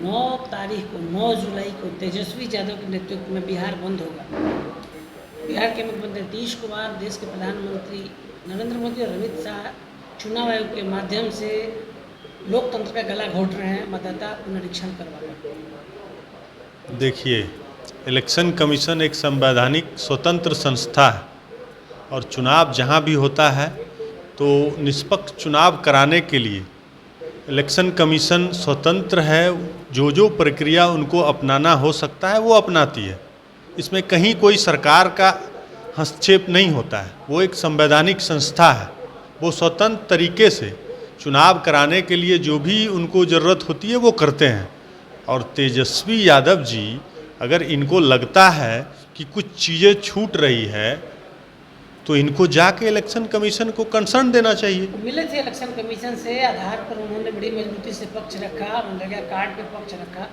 9 तारीख को 9 जुलाई को तेजस्वी यादव के नेतृत्व में बिहार बंद होगा। बिहार के मुख्यमंत्री नीतीश कुमार, देश के प्रधानमंत्री नरेंद्र मोदी और अमित शाह चुनाव आयोग के माध्यम से लोकतंत्र का गला घोट रहे हैं मतदाता पुनरीक्षण करवाकर। देखिए, इलेक्शन कमीशन एक संवैधानिक स्वतंत्र संस्था है और चुनाव जहां भी होता है तो निष्पक्ष चुनाव कराने के लिए इलेक्शन कमीशन स्वतंत्र है। जो प्रक्रिया उनको अपनाना हो सकता है वो अपनाती है। इसमें कहीं कोई सरकार का हस्तक्षेप नहीं होता है। वो एक संवैधानिक संस्था है। वो स्वतंत्र तरीके से चुनाव कराने के लिए जो भी उनको ज़रूरत होती है वो करते हैं। और तेजस्वी यादव जी, अगर इनको लगता है कि कुछ चीज़ें छूट रही है तो इनको जाके इलेक्शन कमीशन को कंसर्न देना चाहिए। मिले थे इलेक्शन कमीशन से, आधार पर उन्होंने बड़ी मजबूती से पक्ष रखा, मनरेगा कार्ड पे पक्ष रखा,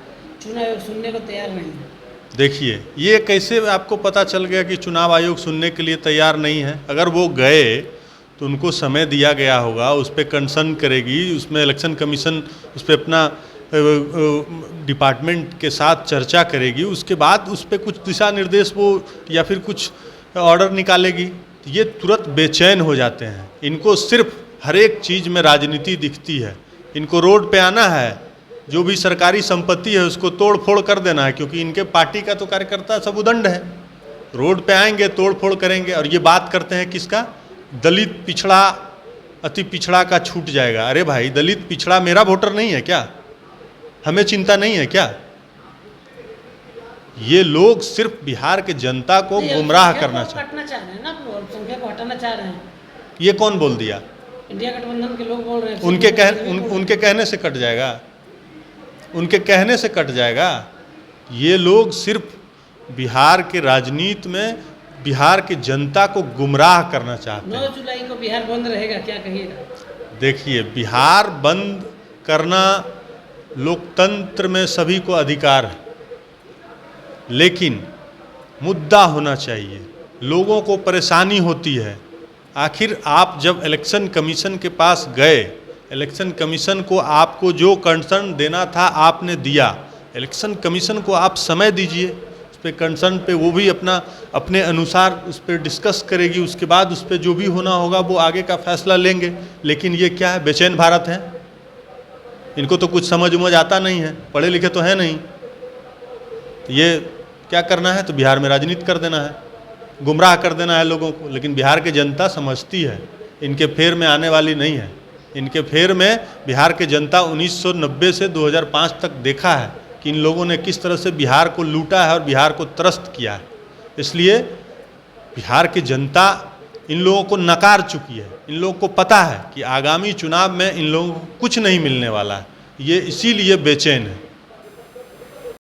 चुनाव आयोग सुनने को तैयार नहीं है। देखिए, ये कैसे आपको पता चल गया कि चुनाव आयोग सुनने के लिए तैयार नहीं है? अगर वो गए तो उनको समय दिया गया होगा, उस पर कंसर्न करेगी, उसमें इलेक्शन कमीशन उस पर अपना डिपार्टमेंट के साथ चर्चा करेगी, उसके बाद उस पर कुछ दिशा निर्देश वो या फिर कुछ ऑर्डर निकालेगी। ये तुरंत बेचैन हो जाते हैं। इनको सिर्फ हर एक चीज़ में राजनीति दिखती है। इनको रोड पे आना है, जो भी सरकारी संपत्ति है उसको तोड़ फोड़ कर देना है, क्योंकि इनके पार्टी का तो कार्यकर्ता सब उदंड है। रोड पे आएंगे, तोड़ फोड़ करेंगे। और ये बात करते हैं किसका? दलित पिछड़ा, अति पिछड़ा का छूट जाएगा। अरे भाई, दलित पिछड़ा मेरा वोटर नहीं है क्या? हमें चिंता नहीं है क्या? ये लोग सिर्फ बिहार के जनता को गुमराह करना चाहते हैं ना, अल्पसंख्यक को हटाना चाह रहे हैं। ये कौन बोल दिया? इंडिया गठबंधन के लोग बोल रहे हैं। उनके कहने से कट जाएगा? उनके कहने से कट जाएगा? ये लोग सिर्फ बिहार के राजनीति में बिहार की जनता को गुमराह करना चाहते हैं। 9 जुलाई को बिहार बंद रहेगा, क्या कहिएगा? देखिए, बिहार बंद करना लोकतंत्र में सभी को अधिकार है, लेकिन मुद्दा होना चाहिए। लोगों को परेशानी होती है। आखिर आप जब इलेक्शन कमीशन के पास गए, इलेक्शन कमीशन को आपको जो कंसर्न देना था आपने दिया। इलेक्शन कमीशन को आप समय दीजिए, उस पर कंसर्न पे वो भी अपने अनुसार उस पर डिस्कस करेगी। उसके बाद उस पर जो भी होना होगा वो आगे का फैसला लेंगे। लेकिन ये क्या है? बेचैन भारत है। इनको तो कुछ समझ उमझ आता नहीं है, पढ़े लिखे तो है नहीं। तो ये क्या करना है? तो बिहार में राजनीति कर देना है, गुमराह कर देना है लोगों को। लेकिन बिहार की जनता समझती है, इनके फेर में आने वाली नहीं है। इनके फेर में बिहार की जनता 1990 से 2005 तक देखा है कि इन लोगों ने किस तरह से बिहार को लूटा है और बिहार को त्रस्त किया है। इसलिए बिहार की जनता इन लोगों को नकार चुकी है। इन लोगों को पता है कि आगामी चुनाव में इन लोगों को कुछ नहीं मिलने वाला है। ये इसीलिए बेचैन है।